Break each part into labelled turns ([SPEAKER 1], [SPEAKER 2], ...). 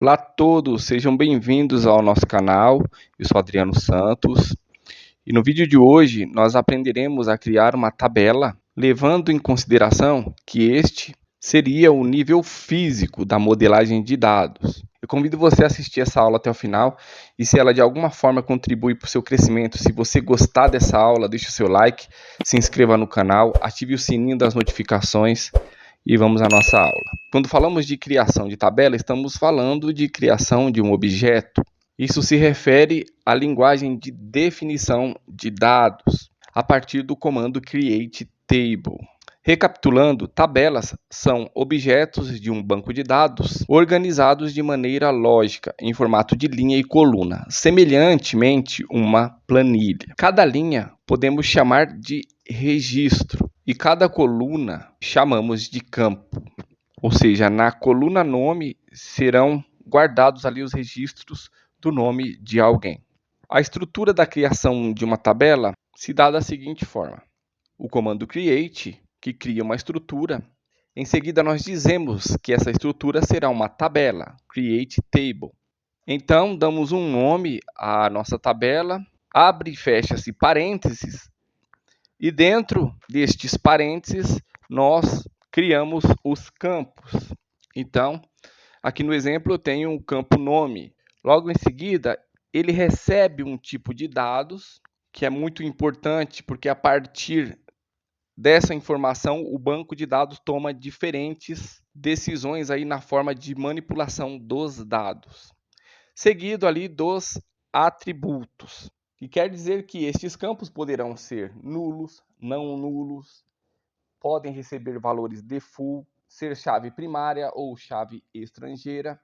[SPEAKER 1] Olá a todos, sejam bem-vindos ao nosso canal. Eu sou Adriano Santos e no vídeo de hoje nós aprenderemos a criar uma tabela, levando em consideração que este seria o nível físico da modelagem de dados. Eu convido você a assistir essa aula até o final e se ela de alguma forma contribui para o seu crescimento, se você gostar dessa aula, deixe o seu like, se inscreva no canal, ative o sininho das notificações e vamos à nossa aula. Quando falamos de criação de tabela, estamos falando de criação de um objeto. Isso se refere à linguagem de definição de dados a partir do comando createTable. Recapitulando, tabelas são objetos de um banco de dados organizados de maneira lógica, em formato de linha e coluna, semelhantemente uma planilha. Cada linha podemos chamar de registro e cada coluna chamamos de campo. Ou seja, na coluna nome serão guardados ali os registros do nome de alguém. A estrutura da criação de uma tabela se dá da seguinte forma: o comando create, que cria uma estrutura. Em seguida, nós dizemos que essa estrutura será uma tabela, createTable. Então, damos um nome à nossa tabela, abre e fecha-se parênteses, e dentro destes parênteses, nós criamos os campos. Então, aqui no exemplo, eu tenho um campo nome. Logo em seguida, ele recebe um tipo de dados, que é muito importante, porque a partir dessa informação, o banco de dados toma diferentes decisões aí na forma de manipulação dos dados. Seguido ali dos atributos, que quer dizer que estes campos poderão ser nulos, não nulos, podem receber valores default, ser chave primária ou chave estrangeira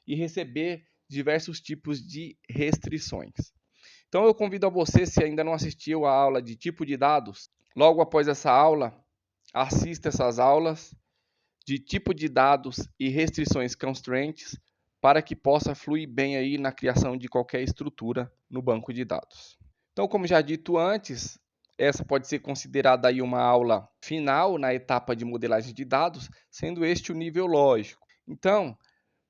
[SPEAKER 1] e receber diversos tipos de restrições. Então eu convido a você, se ainda não assistiu a aula de tipo de dados, logo após essa aula, assista essas aulas de tipo de dados e restrições constraints para que possa fluir bem aí na criação de qualquer estrutura no banco de dados. Então, como já dito antes, essa pode ser considerada aí uma aula final na etapa de modelagem de dados, sendo este o nível lógico. Então,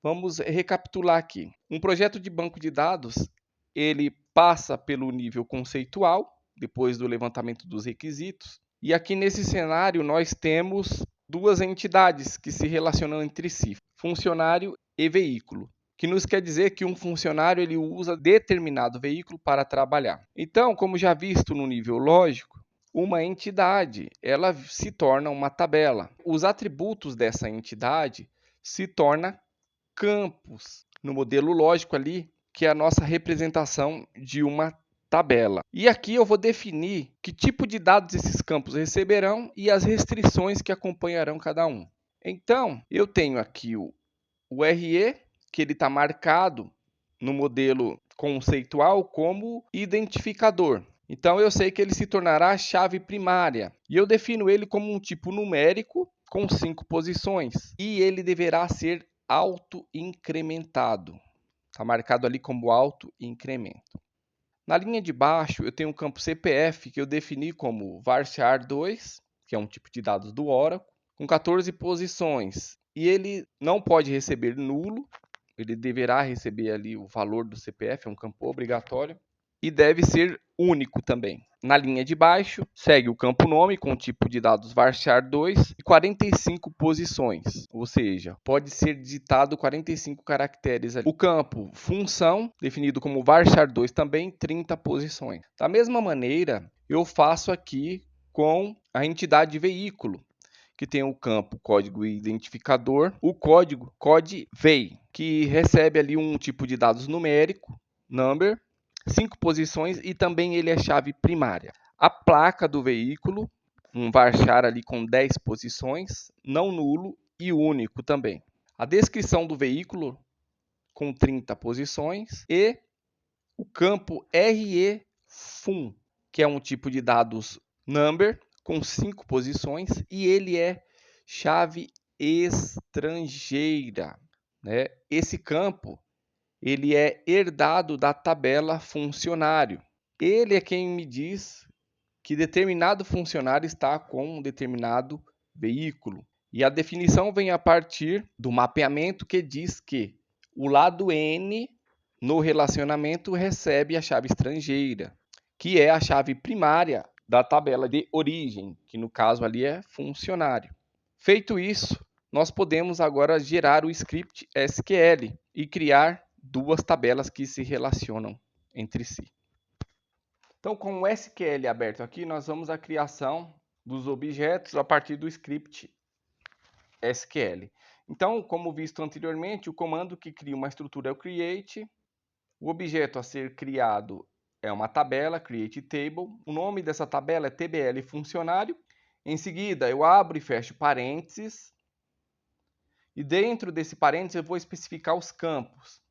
[SPEAKER 1] vamos recapitular aqui. Um projeto de banco de dados, ele passa pelo nível conceitual, depois do levantamento dos requisitos. E aqui nesse cenário nós temos duas entidades que se relacionam entre si, funcionário e veículo, que nos quer dizer que um funcionário ele usa determinado veículo para trabalhar. Então, como já visto no nível lógico, uma entidade ela se torna uma tabela. Os atributos dessa entidade se tornam campos no modelo lógico ali, que é a nossa representação de uma tabela. E aqui eu vou definir que tipo de dados esses campos receberão e as restrições que acompanharão cada um. Então, eu tenho aqui o RE, que ele está marcado no modelo conceitual como identificador. Então, eu sei que ele se tornará a chave primária. E eu defino ele como um tipo numérico com 5 posições. E ele deverá ser auto-incrementado. Está marcado ali como auto-incremento. Na linha de baixo, eu tenho um campo CPF que eu defini como varchar2, que é um tipo de dados do Oracle, com 14 posições. E ele não pode receber nulo, ele deverá receber ali o valor do CPF, é um campo obrigatório, e deve ser único também. Na linha de baixo, segue o campo nome com o tipo de dados varchar2 e 45 posições, ou seja, pode ser digitado 45 caracteres ali. O campo função, definido como varchar2 também, 30 posições. Da mesma maneira, eu faço aqui com a entidade veículo, que tem o campo código identificador, o código CODEVEI, que recebe ali um tipo de dados numérico, number, 5 posições e também ele é chave primária. A placa do veículo, um varchar ali com 10 posições, não nulo e único também. A descrição do veículo com 30 posições e o campo REFUN, que é um tipo de dados number com 5 posições e ele é chave estrangeira, né? Esse campo ele é herdado da tabela funcionário. Ele é quem me diz que determinado funcionário está com um determinado veículo. E a definição vem a partir do mapeamento que diz que o lado N no relacionamento recebe a chave estrangeira, que é a chave primária da tabela de origem, que no caso ali é funcionário. Feito isso, nós podemos agora gerar o script SQL e criar duas tabelas que se relacionam entre si. Então, com o SQL aberto aqui, nós vamos à criação dos objetos a partir do script SQL. Então, como visto anteriormente, o comando que cria uma estrutura é o create. O objeto a ser criado é uma tabela, create table. O nome dessa tabela é tbl funcionário. Em seguida, eu abro e fecho parênteses. E dentro desse parênteses, eu vou especificar os campos.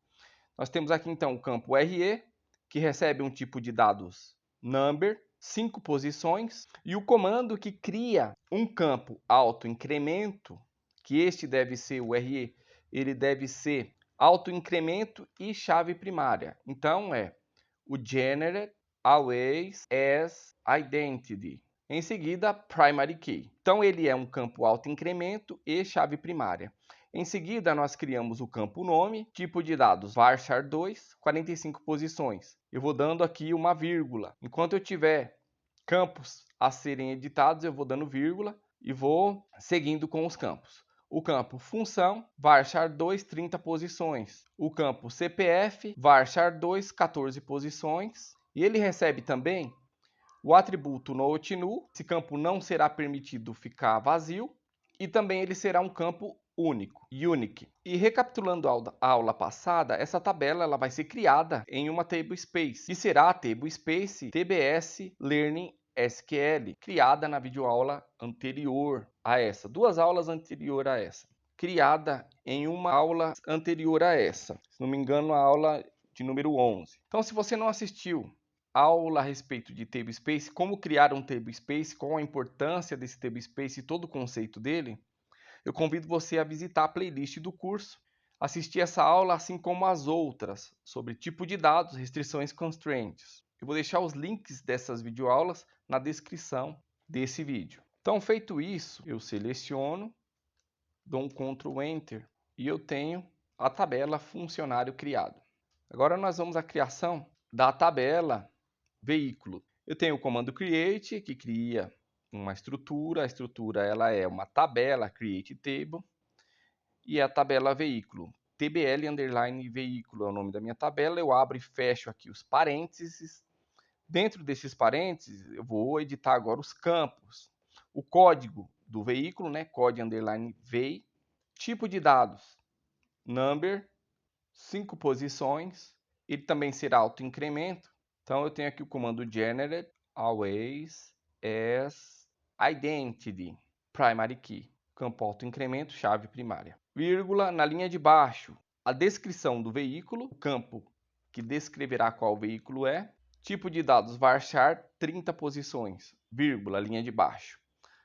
[SPEAKER 1] Nós temos aqui, então, o campo RE, que recebe um tipo de dados number, 5 posições. E o comando que cria um campo autoincremento, que este deve ser o RE, ele deve ser autoincremento e chave primária. Então, é o generate always as identity. Em seguida, primary key. Então, ele é um campo autoincremento e chave primária. Em seguida, nós criamos o campo nome, tipo de dados varchar2, 45 posições. Eu vou dando aqui uma vírgula. Enquanto eu tiver campos a serem editados, eu vou dando vírgula e vou seguindo com os campos. O campo função, varchar2, 30 posições. O campo CPF, varchar2, 14 posições. E ele recebe também o atributo noteNull. Esse campo não será permitido ficar vazio. E também ele será um campo único, unique. E recapitulando a aula passada, essa tabela ela vai ser criada em uma table space, que será a table space TBS Learning SQL, criada na videoaula anterior a essa, duas aulas anterior a essa, criada em uma aula anterior a essa, se não me engano, a aula de número 11. Então, se você não assistiu aula a respeito de table space, como criar um table space, qual a importância desse table space e todo o conceito dele, eu convido você a visitar a playlist do curso, assistir essa aula assim como as outras, sobre tipo de dados, restrições e constraints. Eu vou deixar os links dessas videoaulas na descrição desse vídeo. Então, feito isso, eu seleciono, dou um Ctrl Enter e eu tenho a tabela funcionário criado. Agora nós vamos à criação da tabela veículo. Eu tenho o comando create, que cria uma estrutura. A estrutura ela é uma tabela, create table, e a tabela veículo. TBL underline veículo é o nome da minha tabela. Eu abro e fecho aqui os parênteses. Dentro desses parênteses, eu vou editar agora os campos. O código do veículo, né? Code underline vei. Tipo de dados, number, 5 posições. Ele também será autoincremento. Então, eu tenho aqui o comando generate always as identity primary key. Campo autoincremento, chave primária. Vírgula, na linha de baixo, a descrição do veículo, o campo que descreverá qual veículo é. Tipo de dados varchar, 30 posições, vírgula, linha de baixo.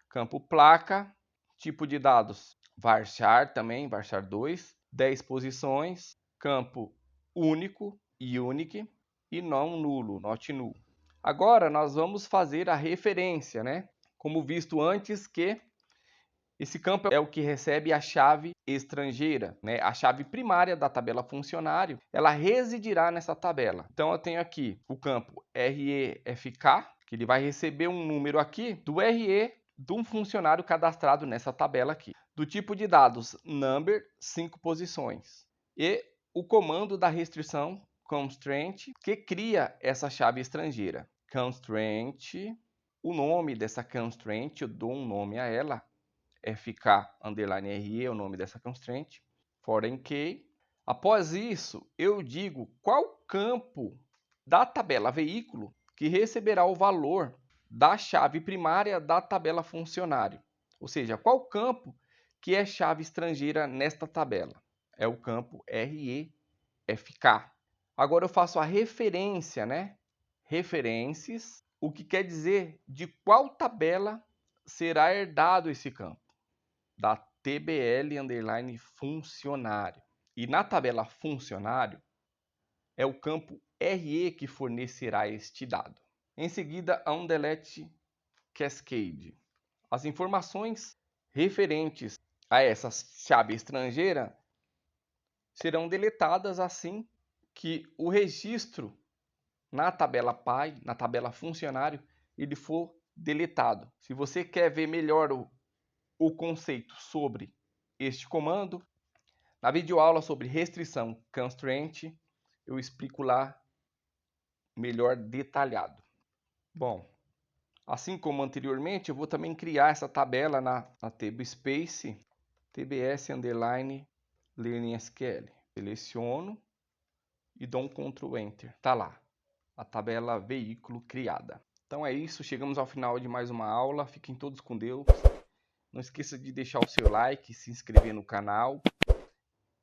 [SPEAKER 1] Campo placa, tipo de dados varchar também, varchar2, 10 posições. Campo único, unique, e não nulo, not null. Agora nós vamos fazer a referência, né? Como visto antes que esse campo é o que recebe a chave estrangeira, né? A chave primária da tabela funcionário, ela residirá nessa tabela. Então eu tenho aqui o campo REFK, que ele vai receber um número aqui do RE de um funcionário cadastrado nessa tabela aqui. Do tipo de dados number, 5 posições. E o comando da restrição constraint, que cria essa chave estrangeira. Constraint, o nome dessa constraint, eu dou um nome a ela, FK underline RE é o nome dessa constraint, foreign key. Após isso, eu digo qual campo da tabela veículo que receberá o valor da chave primária da tabela funcionário. Ou seja, qual campo que é chave estrangeira nesta tabela. É o campo REFK. Agora eu faço a referência, né? Referências, o que quer dizer de qual tabela será herdado esse campo. Da TBL underline funcionário. E na tabela funcionário, é o campo RE que fornecerá este dado. Em seguida, a um delete cascade. As informações referentes a essa chave estrangeira serão deletadas assim que o registro na tabela pai, na tabela funcionário, ele for deletado. Se você quer ver melhor o conceito sobre este comando, na videoaula sobre restrição constraint, eu explico lá melhor detalhado. Bom, assim como anteriormente, eu vou também criar essa tabela na tablespace tbs underline learning SQL. Seleciono e dou um Ctrl Enter. Tá lá, a tabela veículo criada. Então é isso, chegamos ao final de mais uma aula. Fiquem todos com Deus. Não esqueça de deixar o seu like, se inscrever no canal.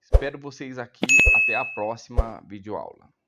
[SPEAKER 1] Espero vocês aqui. Até a próxima videoaula.